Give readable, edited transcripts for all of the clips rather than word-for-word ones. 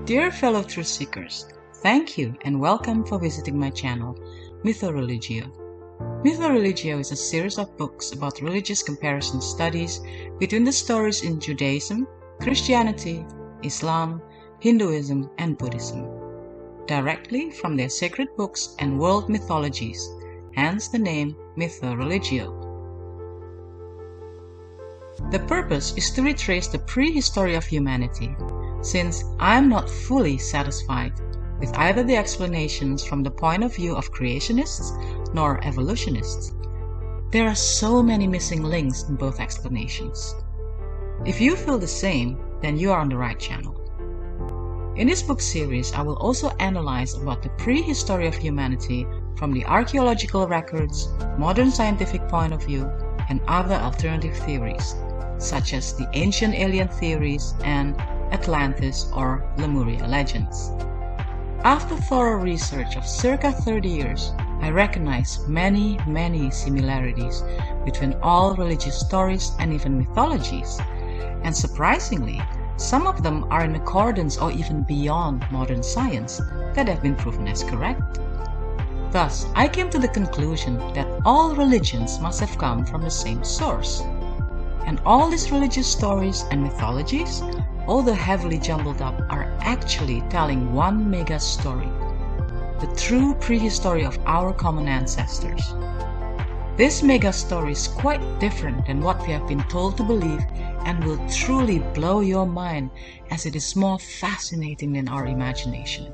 Dear fellow truth seekers, thank you and welcome for visiting my channel, MythoReligio. MythoReligio is a series of books about religious comparison studies between the stories in Judaism, Christianity, Islam, Hinduism and Buddhism, directly from their sacred books and world mythologies, hence the name MythoReligio. The purpose is to retrace the prehistory of humanity, since I am not fully satisfied with either the explanations from the point of view of creationists nor evolutionists. There are so many missing links in both explanations. If you feel the same, then you are on the right channel. In this book series, I will also analyze about the prehistory of humanity from the archaeological records, modern scientific point of view, and other alternative theories, such as the ancient alien theories and Atlantis or Lemuria legends. After thorough research of circa 30 years, I recognize many similarities between all religious stories and even mythologies, and surprisingly, some of them are in accordance or even beyond modern science that have been proven as correct. Thus, I came to the conclusion that all religions must have come from the same source. And all these religious stories and mythologies, although heavily jumbled up, are actually telling one mega story, the true prehistory of our common ancestors. This mega story is quite different than what we have been told to believe and will truly blow your mind, as it is more fascinating than our imagination.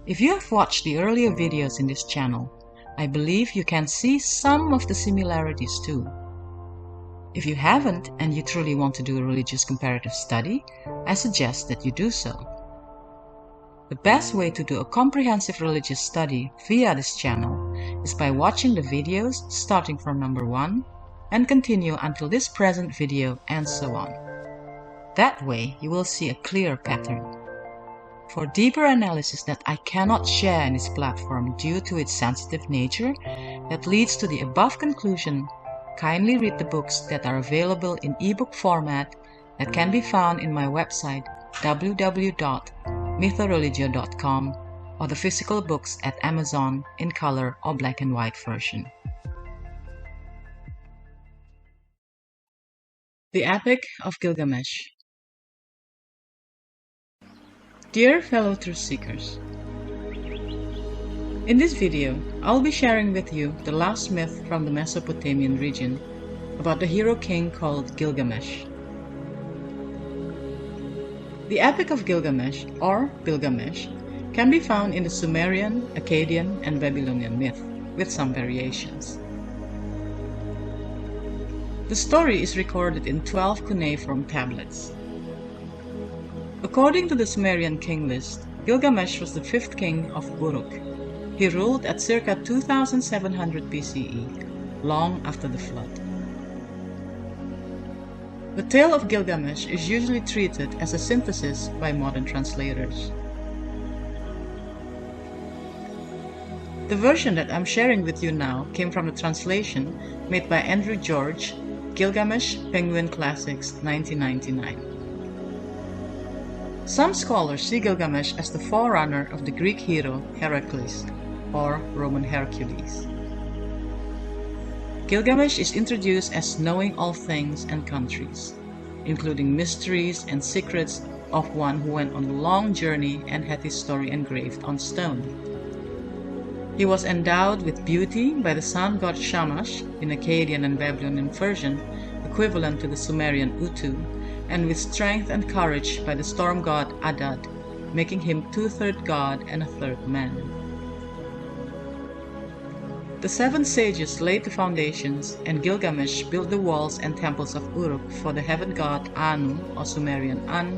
If you have watched the earlier videos in this channel, I believe you can see some of the similarities too. If you haven't and you truly want to do a religious comparative study, I suggest that you do so. The best way to do a comprehensive religious study via this channel is by watching the videos starting from number 1 and continue until this present video and so on. That way you will see a clear pattern. For deeper analysis that I cannot share in this platform due to its sensitive nature that leads to the above conclusion, kindly read the books that are available in ebook format that can be found in my website www.mythoreligio.com or the physical books at Amazon in color or black and white version. The Epic of Gilgamesh. Dear fellow truth seekers, in this video, I'll be sharing with you the last myth from the Mesopotamian region about the hero king called Gilgamesh. The Epic of Gilgamesh, or Gilgamesh, can be found in the Sumerian, Akkadian, and Babylonian myth, with some variations. The story is recorded in 12 cuneiform tablets. According to the Sumerian king list, Gilgamesh was the 5th king of Uruk. He ruled at circa 2700 BCE, long after the flood. The tale of Gilgamesh is usually treated as a synthesis by modern translators. The version that I'm sharing with you now came from the translation made by Andrew George, Gilgamesh Penguin Classics 1999. Some scholars see Gilgamesh as the forerunner of the Greek hero Heracles, or Roman Hercules. Gilgamesh is introduced as knowing all things and countries, including mysteries and secrets of one who went on a long journey and had his story engraved on stone. He was endowed with beauty by the sun god Shamash in Akkadian and Babylonian version, equivalent to the Sumerian Utu, and with strength and courage by the storm god Adad, making him 2/3 god and 1/3 man. The 7 sages laid the foundations, and Gilgamesh built the walls and temples of Uruk for the heaven god Anu, or Sumerian An,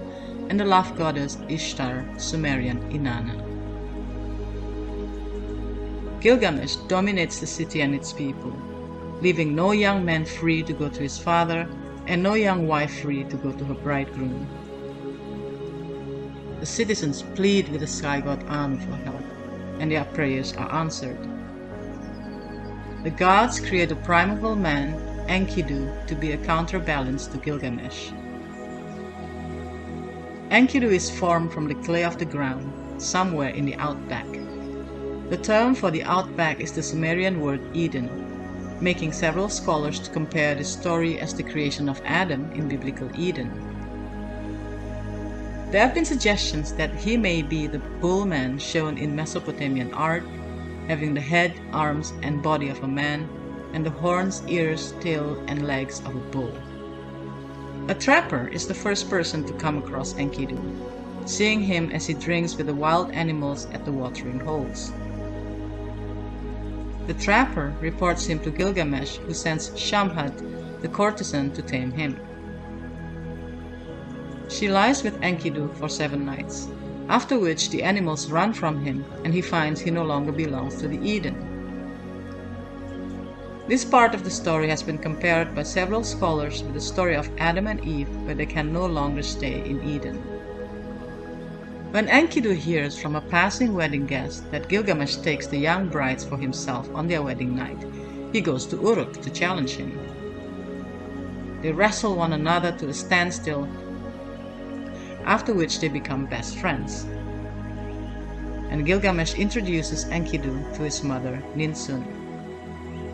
and the love goddess Ishtar, Sumerian Inanna. Gilgamesh dominates the city and its people, leaving no young man free to go to his father, and no young wife free to go to her bridegroom. The citizens plead with the sky god Anu for help, and their prayers are answered. The gods create a primeval man, Enkidu, to be a counterbalance to Gilgamesh. Enkidu is formed from the clay of the ground, somewhere in the outback. The term for the outback is the Sumerian word Eden, making several scholars to compare the story as the creation of Adam in biblical Eden. There have been suggestions that he may be the bull man shown in Mesopotamian art, having the head, arms, and body of a man, and the horns, ears, tail, and legs of a bull. A trapper is the first person to come across Enkidu, seeing him as he drinks with the wild animals at the watering holes. The trapper reports him to Gilgamesh, who sends Shamhat, the courtesan, to tame him. She lies with Enkidu for 7 nights, after which the animals run from him and he finds he no longer belongs to the Eden. This part of the story has been compared by several scholars with the story of Adam and Eve, where they can no longer stay in Eden. When Enkidu hears from a passing wedding guest that Gilgamesh takes the young brides for himself on their wedding night, he goes to Uruk to challenge him. They wrestle one another to a standstill, after which they become best friends. And Gilgamesh introduces Enkidu to his mother, Ninsun.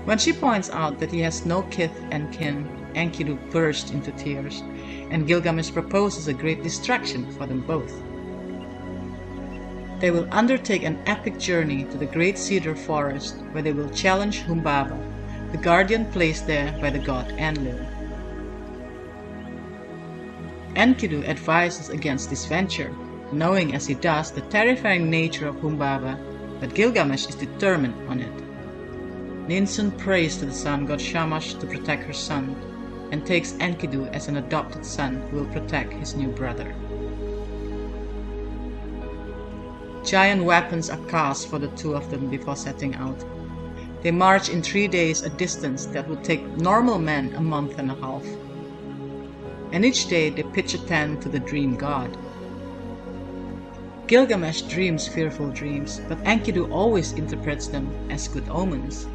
When she points out that he has no kith and kin, Enkidu bursts into tears, and Gilgamesh proposes a great distraction for them both. They will undertake an epic journey to the great cedar forest, where they will challenge Humbaba, the guardian placed there by the god Enlil. Enkidu advises against this venture, knowing as he does the terrifying nature of Humbaba, but Gilgamesh is determined on it. Ninsun prays to the sun god Shamash to protect her son, and takes Enkidu as an adopted son who will protect his new brother. Giant weapons are cast for the two of them before setting out. They march in 3 days a distance that would take normal men a month and a half. And each day they pitch a tent to the dream god. Gilgamesh dreams fearful dreams, but Enkidu always interprets them as good omens.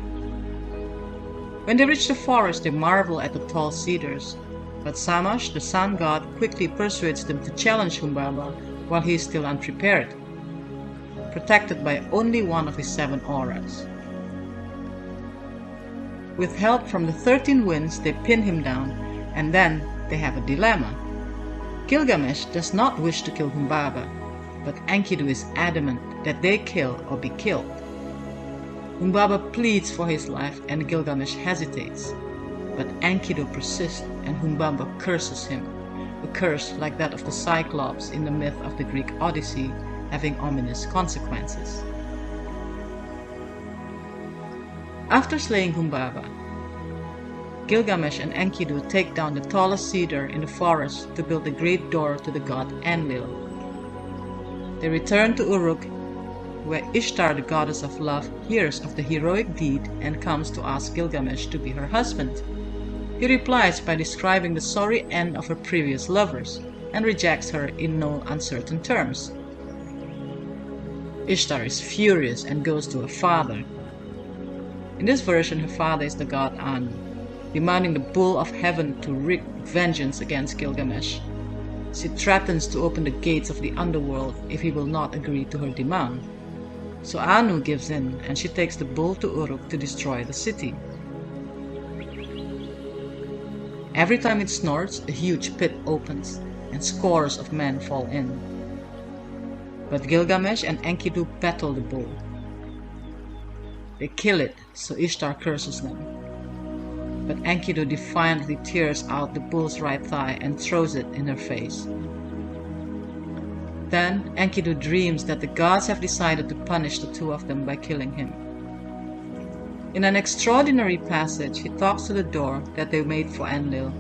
When they reach the forest, they marvel at the tall cedars, but Shamash, the sun god, quickly persuades them to challenge Humbaba while he is still unprepared, protected by only one of his 7 auras. With help from the 13 winds, they pin him down, and then they have a dilemma. Gilgamesh does not wish to kill Humbaba, but Enkidu is adamant that they kill or be killed. Humbaba pleads for his life and Gilgamesh hesitates, but Enkidu persists and Humbaba curses him, a curse like that of the Cyclops in the myth of the Greek Odyssey, having ominous consequences. After slaying Humbaba, Gilgamesh and Enkidu take down the tallest cedar in the forest to build a great door to the god Enlil. They return to Uruk, where Ishtar, the goddess of love, hears of the heroic deed and comes to ask Gilgamesh to be her husband. He replies by describing the sorry end of her previous lovers and rejects her in no uncertain terms. Ishtar is furious and goes to her father. In this version, her father is the god Anu, demanding the bull of heaven to wreak vengeance against Gilgamesh. She threatens to open the gates of the underworld if he will not agree to her demand. So Anu gives in, and she takes the bull to Uruk to destroy the city. Every time it snorts, a huge pit opens, and scores of men fall in. But Gilgamesh and Enkidu battle the bull. They kill it, so Ishtar curses them. But Enkidu defiantly tears out the bull's right thigh and throws it in her face. Then Enkidu dreams that the gods have decided to punish the two of them by killing him. In an extraordinary passage, he talks to the door that they made for Enlil,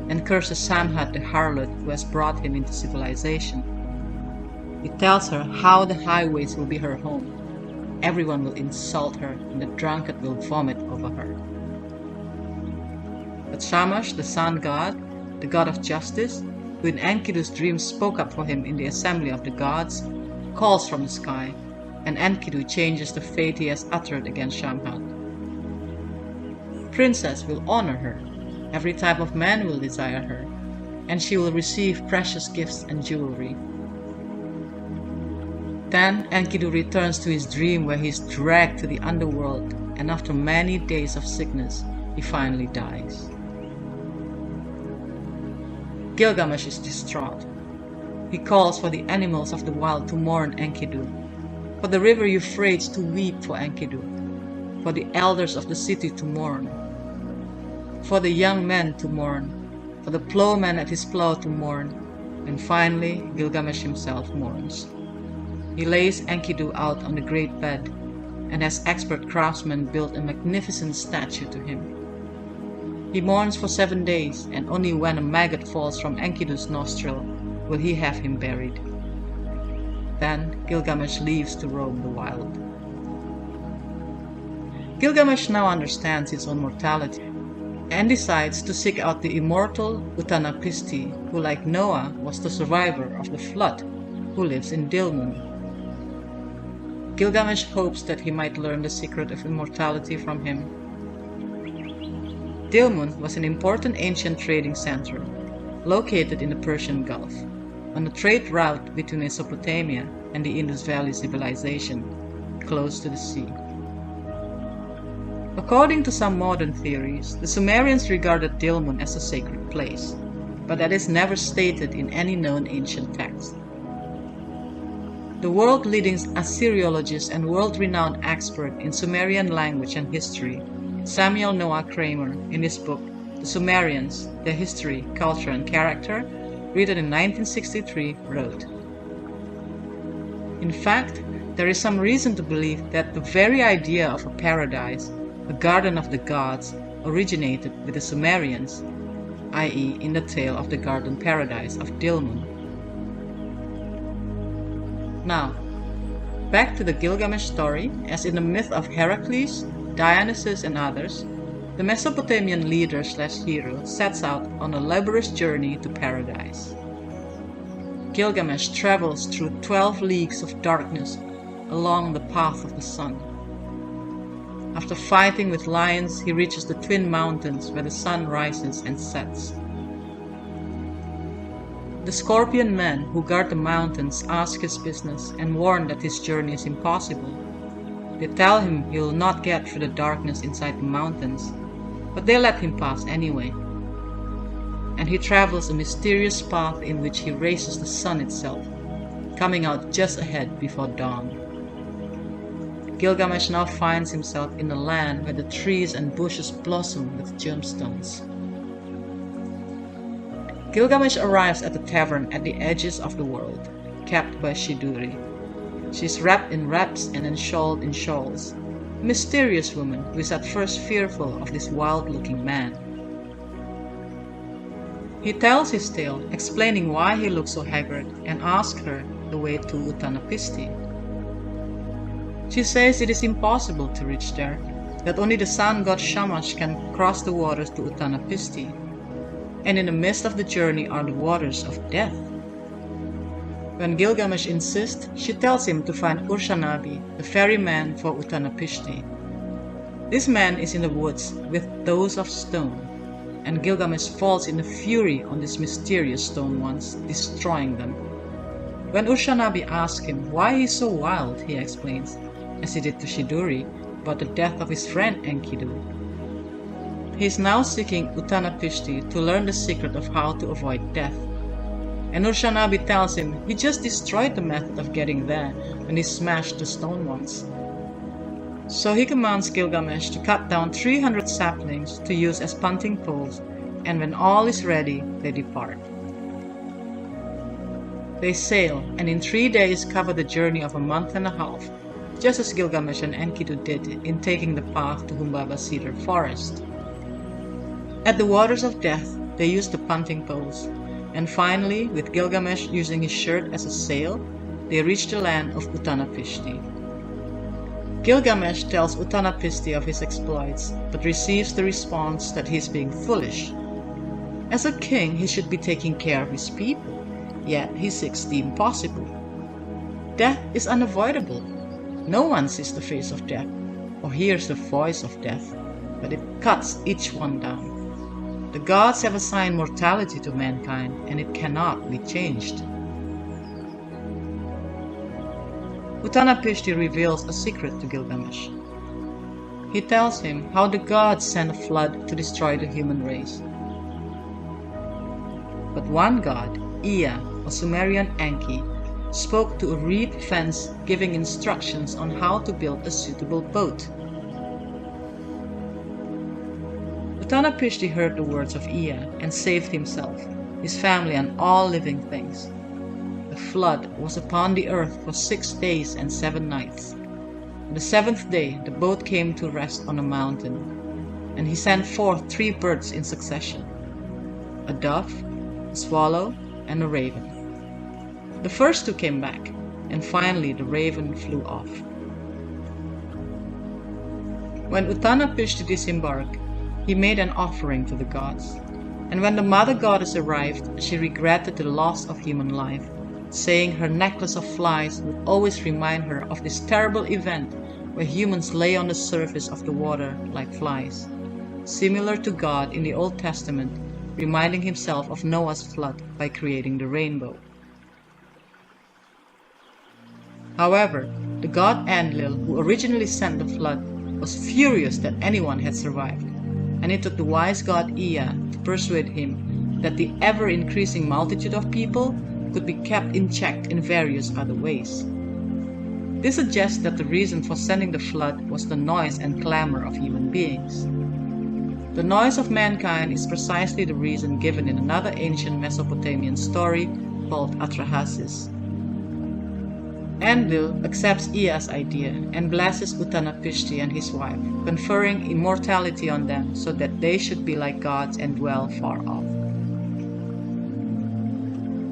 and curses Samhat the harlot who has brought him into civilization. He tells her how the highways will be her home. Everyone will insult her, and the drunkard will vomit over her. But Shamash, the sun god, the god of justice, who in Enkidu's dreams spoke up for him in the assembly of the gods, calls from the sky, and Enkidu changes the fate he has uttered against Shamhat. Princess will honor her. Every type of man will desire her. and she will receive precious gifts and jewelry. Then Enkidu returns to his dream where he is dragged to the underworld, and after many days of sickness, he finally dies. Gilgamesh is distraught. He calls for the animals of the wild to mourn Enkidu, for the river Euphrates to weep for Enkidu, for the elders of the city to mourn, for the young men to mourn, for the plowman at his plow to mourn, and finally Gilgamesh himself mourns. He lays Enkidu out on the great bed and has expert craftsmen build a magnificent statue to him. He mourns for 7 days, and only when a maggot falls from Enkidu's nostril will he have him buried. Then Gilgamesh leaves to roam the wild. Gilgamesh now understands his own mortality and decides to seek out the immortal Utnapishti, who like Noah was the survivor of the flood, who lives in Dilmun. Gilgamesh hopes that he might learn the secret of immortality from him. Dilmun was an important ancient trading center, located in the Persian Gulf, on a trade route between Mesopotamia and the Indus Valley civilization, close to the sea. According to some modern theories, the Sumerians regarded Dilmun as a sacred place, but that is never stated in any known ancient text. The world-leading Assyriologist and world-renowned expert in Sumerian language and history, Samuel Noah Kramer, in his book The Sumerians, Their History, Culture and Character, written in 1963, wrote, "In fact, there is some reason to believe that the very idea of a paradise, a garden of the gods, originated with the Sumerians, i.e. in the tale of the garden paradise of Dilmun." Now, back to the Gilgamesh story. As in the myth of Heracles, Dionysus and others, the Mesopotamian leader/hero sets out on a laborious journey to paradise. Gilgamesh travels through 12 leagues of darkness along the path of the sun. After fighting with lions, he reaches the twin mountains where the sun rises and sets. The scorpion men who guard the mountains ask his business and warn that his journey is impossible. They tell him he will not get through the darkness inside the mountains, but they let him pass anyway. And he travels a mysterious path in which he races the sun itself, coming out just ahead before dawn. Gilgamesh now finds himself in a land where the trees and bushes blossom with gemstones. Gilgamesh arrives at the tavern at the edges of the world, kept by Shiduri. She is wrapped in wraps and enshawled in shawls, a mysterious woman who is at first fearful of this wild-looking man. He tells his tale, explaining why he looks so haggard, and asks her the way to Utnapishti. She says it is impossible to reach there, that only the sun god Shamash can cross the waters to Utnapishti, and in the midst of the journey are the waters of death. When Gilgamesh insists, she tells him to find Urshanabi, the ferryman for Utnapishti. This man is in the woods with those of stone, and Gilgamesh falls in a fury on these mysterious stone ones, destroying them. When Urshanabi asks him why he is so wild, he explains, as he did to Shiduri, about the death of his friend Enkidu. He is now seeking Utnapishti to learn the secret of how to avoid death. And Urshanabi tells him he just destroyed the method of getting there when he smashed the stone ones. So he commands Gilgamesh to cut down 300 saplings to use as punting poles, and when all is ready, they depart. They sail, and in 3 days cover the journey of a month and a half, just as Gilgamesh and Enkidu did in taking the path to Humbaba Cedar Forest. At the waters of death, they used the punting poles, and finally, with Gilgamesh using his shirt as a sail, they reached the land of Utnapishti. Gilgamesh tells Utnapishti of his exploits, but receives the response that he is being foolish. As a king, he should be taking care of his people, yet he seeks the impossible. Death is unavoidable. No one sees the face of death, or hears the voice of death, but it cuts each one down. The gods have assigned mortality to mankind, and it cannot be changed. Uttanapishti reveals a secret to Gilgamesh. He tells him how the gods sent a flood to destroy the human race. But one god, Ea, a Sumerian Enki, spoke to a reed fence giving instructions on how to build a suitable boat. Uttanapishti heard the words of Ea and saved himself, his family and all living things. The flood was upon the earth for 6 days and 7 nights. On the 7th day the boat came to rest on a mountain, and he sent forth 3 birds in succession, a dove, a swallow, and a raven. The first 2 came back, and finally the raven flew off. When Uttanapishti disembarked, he made an offering to the gods, and when the mother goddess arrived, she regretted the loss of human life, saying her necklace of flies would always remind her of this terrible event where humans lay on the surface of the water like flies, similar to God in the Old Testament reminding himself of Noah's flood by creating the rainbow. However, the god Enlil, who originally sent the flood, was furious that anyone had survived, and it took the wise god Ea to persuade him that the ever-increasing multitude of people could be kept in check in various other ways. This suggests that the reason for sending the flood was the noise and clamor of human beings. The noise of mankind is precisely the reason given in another ancient Mesopotamian story called Atrahasis. Enlil accepts Ea's idea and blesses Uttanapishti and his wife, conferring immortality on them so that they should be like gods and dwell far off.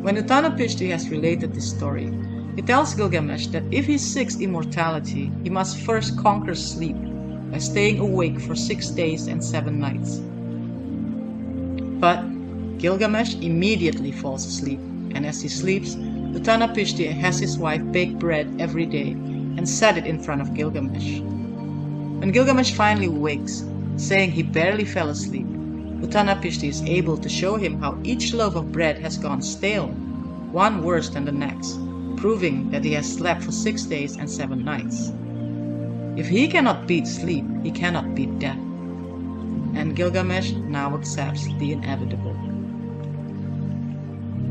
When Uttanapishti has related this story, he tells Gilgamesh that if he seeks immortality, he must first conquer sleep by staying awake for 6 days and 7 nights. But Gilgamesh immediately falls asleep, and as he sleeps, Uttanapishti has his wife bake bread every day and set it in front of Gilgamesh. When Gilgamesh finally wakes, saying he barely fell asleep, Uttanapishti is able to show him how each loaf of bread has gone stale, one worse than the next, proving that he has slept for 6 days and 7 nights. If he cannot beat sleep, he cannot beat death. And Gilgamesh now accepts the inevitable.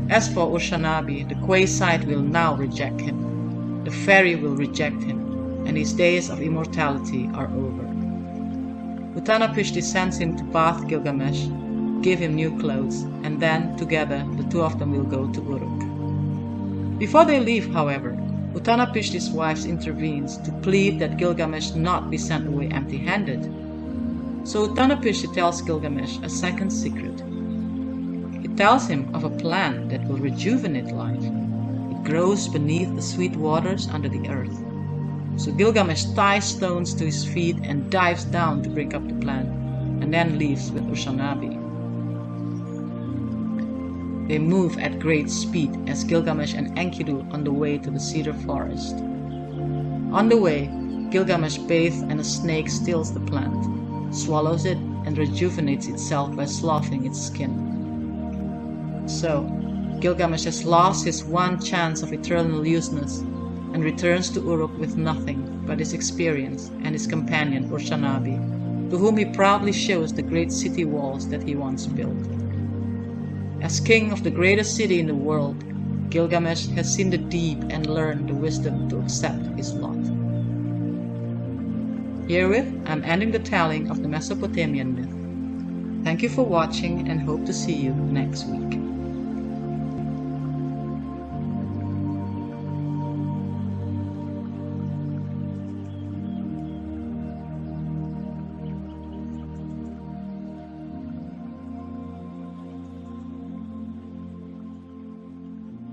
As for Ushanabi, the Quayside will now reject him. The fairy will reject him, and his days of immortality are over. Uttanapishti sends him to bath Gilgamesh, give him new clothes, and then, together, the 2 of them will go to Uruk. Before they leave, however, Uttanapishti's wife intervenes to plead that Gilgamesh not be sent away empty-handed. So Uttanapishti tells Gilgamesh a second secret. He tells him of a plant that will rejuvenate life. It grows beneath the sweet waters under the earth. So Gilgamesh ties stones to his feet and dives down to break up the plant, and then leaves with Ushanabi. They move at great speed as Gilgamesh and Enkidu on the way to the cedar forest. On the way, Gilgamesh bathes and a snake steals the plant, swallows it, and rejuvenates itself by sloughing its skin. So, Gilgamesh has lost his one chance of eternal useness and returns to Uruk with nothing but his experience and his companion Ushanabi, to whom he proudly shows the great city walls that he once built. As king of the greatest city in the world, Gilgamesh has seen the deep and learned the wisdom to accept his lot. Herewith, I'm ending the telling of the Mesopotamian myth. Thank you for watching and hope to see you next week.